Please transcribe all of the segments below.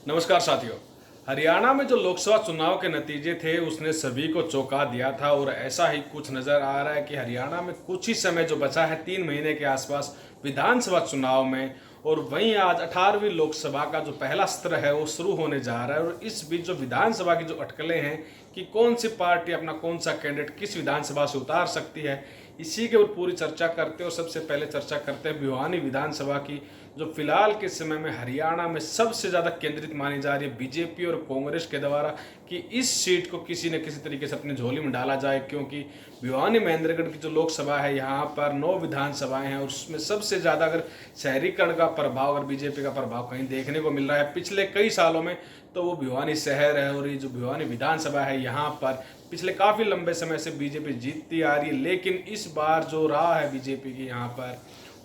नमस्कार साथियों। हरियाणा में जो लोकसभा चुनाव के नतीजे थे उसने सभी को चौंका दिया था और ऐसा ही कुछ नजर आ रहा है कि हरियाणा में कुछ ही समय जो बचा है 3 महीने के आसपास विधानसभा चुनाव में, और वहीं आज 18वीं लोकसभा का जो पहला सत्र है वो शुरू होने जा रहा है। और इस बीच जो विधानसभा की जो अटकलें हैं कि कौन सी पार्टी अपना कौन सा कैंडिडेट किस विधानसभा से उतार सकती है, इसी के ऊपर पूरी चर्चा करते हैं। और सबसे पहले चर्चा करते हैं भिवानी विधानसभा की, जो फिलहाल के समय में हरियाणा में सबसे ज़्यादा केंद्रित मानी जा रही है बीजेपी और कांग्रेस के द्वारा कि इस सीट को किसी न किसी तरीके से अपनी झोली में डाला जाए। क्योंकि भिवानी महेंद्रगढ़ की जो लोकसभा है यहाँ पर 9 विधानसभाएं हैं और उसमें सबसे ज़्यादा अगर शहरीकरण का प्रभाव, अगर बीजेपी का प्रभाव कहीं देखने को मिल रहा है पिछले कई सालों में, तो वो भिवानी शहर है। और ये जो भिवानी विधानसभा है यहाँ पर पिछले काफ़ी लंबे समय से बीजेपी जीतती आ रही है, लेकिन इस बार जो रहा है बीजेपी की यहाँ पर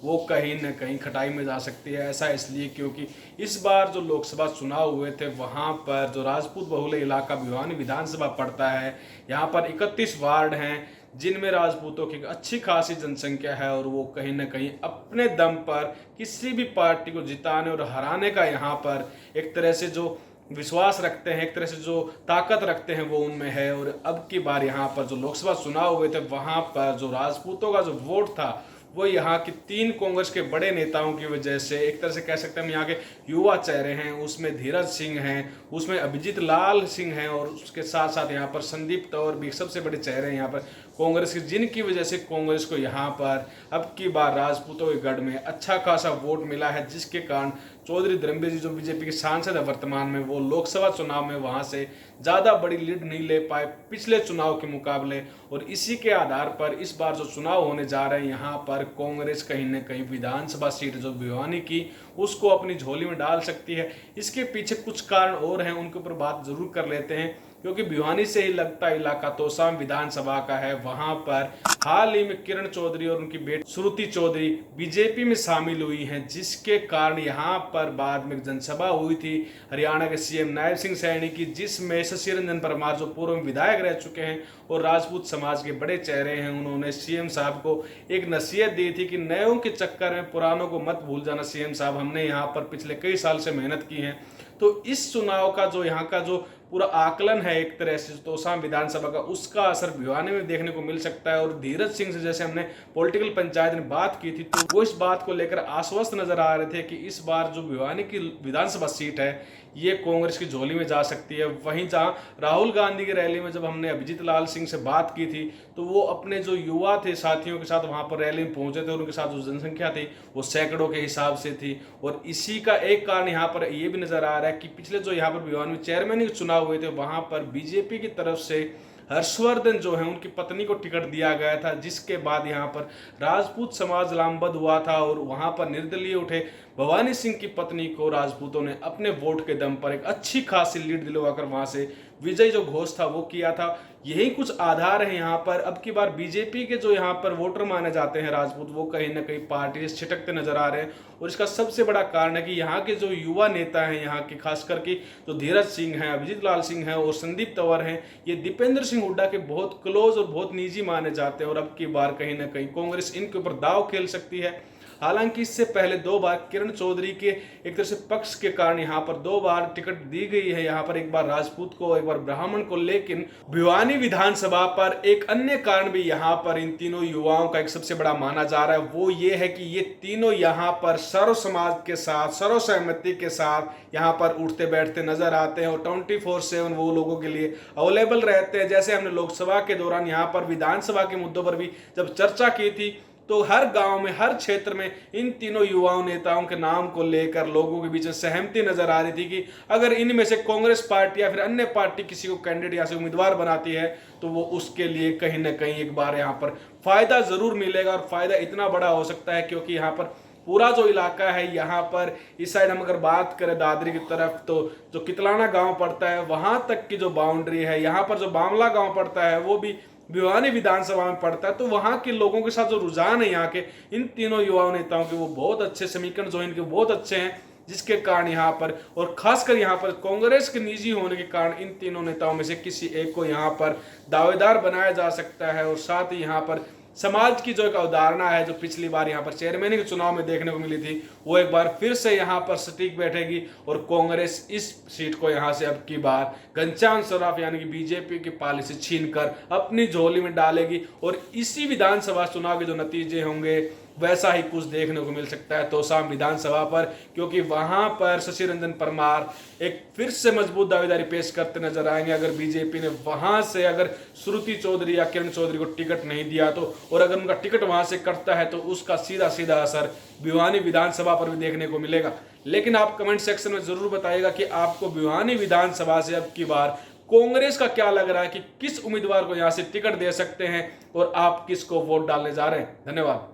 वो कहीं न कहीं खटाई में जा सकती है। ऐसा इसलिए क्योंकि इस बार जो लोकसभा चुनाव हुए थे वहाँ पर जो राजपूत बहुल इलाका भिवानी विधानसभा पड़ता है, यहाँ पर 31 वार्ड हैं जिनमें राजपूतों की अच्छी खासी जनसंख्या है। और वो कहीं न कहीं अपने दम पर किसी भी पार्टी को जिताने और हराने का यहाँ पर एक तरह से जो विश्वास रखते हैं, एक तरह से जो ताकत रखते हैं वो उनमें है। और अब की बार यहाँ पर जो लोकसभा चुनाव हुए थे वहाँ पर जो राजपूतों का जो वोट था वो यहाँ की 3 कांग्रेस के बड़े नेताओं की वजह से, एक तरह से कह सकते हैं हम यहाँ के युवा चेहरे हैं, उसमें धीरज सिंह हैं, उसमें अभिजीत लाल सिंह हैं और उसके साथ साथ यहाँ पर संदीप तंवर भी सबसे बड़े चेहरे हैं यहाँ पर कांग्रेस के, जिनकी वजह से कांग्रेस को यहाँ पर अब की बार राजपूतों के गढ़ में अच्छा खासा वोट मिला है। जिसके कारण चौधरी धर्मवीर जी जो बीजेपी के सांसद है वर्तमान में, वो लोकसभा चुनाव में वहां से ज़्यादा बड़ी लीड नहीं ले पाए पिछले चुनाव के मुकाबले। और इसी के आधार पर इस बार जो चुनाव होने जा रहे हैं यहाँ पर कांग्रेस कहीं न कहीं विधानसभा सीट जो भिवानी की उसको अपनी झोली में डाल सकती है। इसके पीछे कुछ कारण और हैं, उनके ऊपर बात जरूर कर लेते हैं। क्योंकि भिवानी से ही लगता इलाका तोसाम विधानसभा का है, वहां पर हाल ही में किरण चौधरी और उनकी बेटी श्रुति चौधरी बीजेपी में शामिल हुई हैं, जिसके कारण यहां पर बाद में जनसभा हुई थी हरियाणा के सीएम नायब सिंह सैनी की, जिसमें शशि रंजन परमार जो पूर्व विधायक रह चुके हैं और राजपूत समाज के बड़े चेहरे हैं, उन्होंने सीएम साहब को एक नसीहत दी थी कि नयों के चक्कर में पुरानों को मत भूल जाना सीएम साहब, हमने यहाँ पर पिछले कई साल से मेहनत की है। तो इस चुनाव का जो यहाँ का जो पूरा आकलन है एक तरह से तोसाम विधानसभा का, उसका असर भिवानी में देखने को मिल सकता है। और धीरज सिंह से जैसे हमने पॉलिटिकल पंचायत में बात की थी तो वो इस बात को लेकर आश्वस्त नजर आ रहे थे कि इस बार जो भिवानी की विधानसभा सीट है ये कांग्रेस की झोली में जा सकती है। वहीं जहां राहुल गांधी की रैली में जब हमने अभिजीत लाल सिंह से बात की थी तो वो अपने जो युवा थे साथियों के साथ वहां पर रैली में पहुंचे थे, उनके साथ जो जनसंख्या थी वो सैकड़ों के हिसाब से थी। और इसी का एक कारण यहाँ पर ये भी नजर आ रहा है कि पिछले जो यहाँ पर भिवानी में चेयरमैन के चुनाव हुए थे वहां पर बीजेपी की तरफ से हर्षवर्धन जो है उनकी पत्नी को टिकट दिया गया था, जिसके बाद यहाँ पर राजपूत समाज लामबंद हुआ था और वहां पर निर्दलीय उठे भवानी सिंह की पत्नी को राजपूतों ने अपने वोट के दम पर एक अच्छी खासी लीड दिलवाकर वहां से विजय जो घोष था वो किया था। यही कुछ आधार है यहाँ पर। अब की बार बीजेपी के जो यहाँ पर वोटर माने जाते हैं राजपूत, वो कहीं ना कहीं पार्टी से छिटकते नजर आ रहे हैं। और इसका सबसे बड़ा कारण है कि यहाँ के जो युवा नेता हैं, यहाँ के खास करके जो धीरज सिंह हैं, अभिजीत लाल सिंह हैं और संदीप तंवर हैं, ये दीपेंद्र सिंह हुड्डा के बहुत क्लोज और बहुत निजी माने जाते हैं। और अब की बार कहीं ना कहीं कांग्रेस इनके ऊपर दाव खेल सकती है। हालांकि इससे पहले 2 बार किरण चौधरी के एक तरह से पक्ष के कारण यहाँ पर 2 बार टिकट दी गई है, यहाँ पर एक बार राजपूत को एक बार ब्राह्मण को। लेकिन भिवानी विधानसभा पर एक अन्य कारण भी यहाँ पर इन तीनों युवाओं का एक सबसे बड़ा माना जा रहा है, वो ये है कि ये तीनों यहाँ पर सर्व समाज के साथ सर्वसहमति के साथ यहाँ पर उठते बैठते नजर आते हैं और 24/7 वो लोगों के लिए अवेलेबल रहते हैं। जैसे हमने लोकसभा के दौरान यहाँ पर विधानसभा के मुद्दों पर भी जब चर्चा की थी तो हर गांव में, हर क्षेत्र में इन तीनों युवाओं नेताओं के नाम को लेकर लोगों के बीच सहमति नजर आ रही थी कि अगर इनमें से कांग्रेस पार्टी या फिर अन्य पार्टी किसी को कैंडिडेट या से उम्मीदवार बनाती है तो वो उसके लिए कहीं ना कहीं एक बार यहाँ पर फायदा जरूर मिलेगा। और फायदा इतना बड़ा हो सकता है क्योंकि यहाँ पर पूरा जो इलाका है, यहाँ पर इस साइड हम अगर बात करें दादरी की तरफ तो जो कितलाना गांव पड़ता है वहां तक की जो बाउंड्री है, यहाँ पर जो बामला गांव पड़ता है वो भी भिवानी विधानसभा में पड़ता है। तो वहां के लोगों के साथ जो रुझान है यहाँ के इन तीनों युवा नेताओं के, वो बहुत अच्छे समीकरण जो इनके बहुत अच्छे हैं, जिसके कारण यहाँ पर और खासकर यहाँ पर कांग्रेस के निजी होने के कारण इन तीनों नेताओं में से किसी एक को यहाँ पर दावेदार बनाया जा सकता है। और साथ ही यहाँ पर समाज की जो एक अवधारणा है जो पिछली बार यहाँ पर चेयरमैन के चुनाव में देखने को मिली थी, वो एक बार फिर से यहाँ पर सटीक बैठेगी और कांग्रेस इस सीट को यहाँ से अब की बार घनश्याम सराफ यानी कि बीजेपी की पॉलिसी छीनकर अपनी झोली में डालेगी और इसी विधानसभा चुनाव के जो नतीजे होंगे वैसा ही कुछ देखने को मिल सकता है तोशाम विधानसभा पर, क्योंकि वहां पर शशि रंजन परमार एक फिर से मजबूत दावेदारी पेश करते नजर आएंगे। अगर बीजेपी ने वहां से अगर श्रुति चौधरी या किरण चौधरी को टिकट नहीं दिया तो, और अगर उनका टिकट वहां से कटता है तो उसका सीधा सीधा असर भिवानी विधानसभा पर भी देखने को मिलेगा। लेकिन आप कमेंट सेक्शन में जरूर बताइएगा कि आपको भिवानी विधानसभा से अब की बार कांग्रेस का क्या लग रहा है कि किस उम्मीदवार को यहां से टिकट दे सकते हैं और आप किसको वोट डालने जा रहे हैं। धन्यवाद।